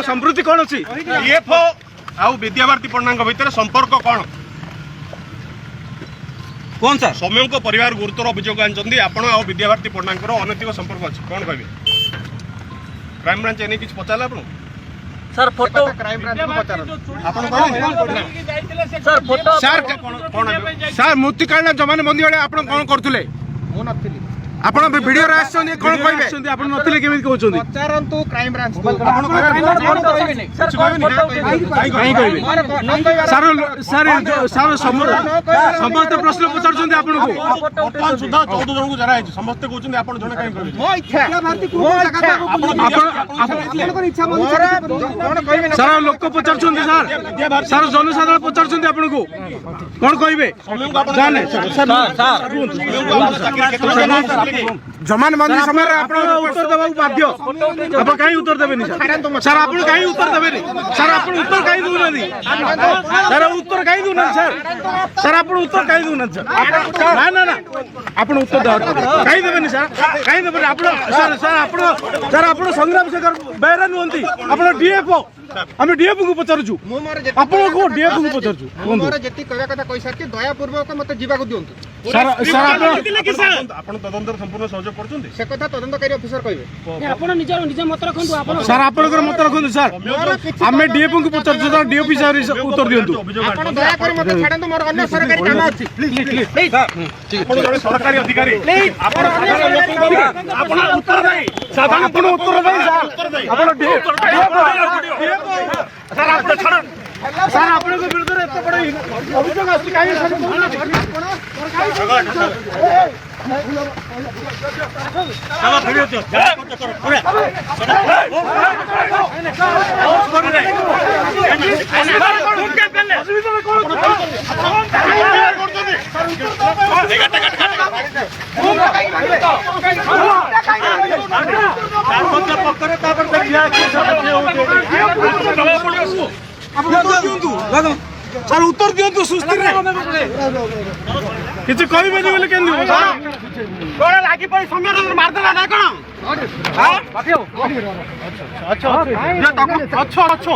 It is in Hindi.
समृद्धि कौन अच्छी डीएफओ आउ विद्याभारती पण्डा भितर संपर्क कौन कौन सर सौम्य को परिवार गुरुतर अभियोग आनी आप विद्याभारती पण्डा अनैतिक संपर्क अच्छी कौन कहे क्राइम ब्रांच एने किसी पचारा आप सर फोटो क्राइम ब्रांच को पचार सर फोटो सर कौन सर मूर्तिकालीन जमान बंदी बेले आप कौन करथुले मु नथिली आपण वीडियो रे आछन कोन कहबे आपण नथिले केमित कहउछन पचारंतु क्राइम ब्रांच को आपण कहबे सर कहबे सर सर सर समस्त प्रश्न पचारछन आपण को वर्तमान सुधा 14 जन को जरा है समस्त कहउछन आपण जने काई कहबे मो इच्छा भारती को जगह आपण इच्छा मन कोन कहबे सर लोक पचारछन सर सर जनसाधारण पचारछन आपण को कोन कहबे जाने सर जमान बंदी समय उत्तर देवा बाध्य आप कहीं उत्तर देवे सर आप कहीं उत्तर देवे सर आप उत्तर कहीं दूना सर उत्तर कहीं दूना सर सर आप उत्तर कहीं दूना सर ना ना ना आप उत्तर कहीं देवे सर कहीं देवे सर सर सर आप संग्राम शेखर बेहरा नुहति आप डीएफओ आम डीएफओ को पचारुचु आपण को डीएफओ को पचारुचु मोर जेति कहया कथा कहि सारती दयापूर्वक मते जीवा को दियंतु सर सर आपण तदंतर संपूर्ण सहयोग करछुंती से कथा तदंतकारी ऑफिसर कहबे आपण निज मत रखंतु आपण सर आपण मत रखंतु सर आमे डीएफओ को पचारुचु सर डीओपी सर उत्तर दियंतु आपण दया कर मते छाडंतु मोर अन्य सरकारी काम अछि प्लीज प्लीज आपण जने सरकारी अधिकारी आपण आपण उत्तर दे साधारण आपण उत्तर दे आपण डीएफओ सर आप छाड़ सर आपण को विरुद्ध रे एत बड़ अभियोग आसी काई सर चलो वीडियो तो पूरा सर उत्तर दिंतु सुस्थिर किसी कह बोले के लगी पड़ी समय मारदेला ना कौन अच्छा अच्छा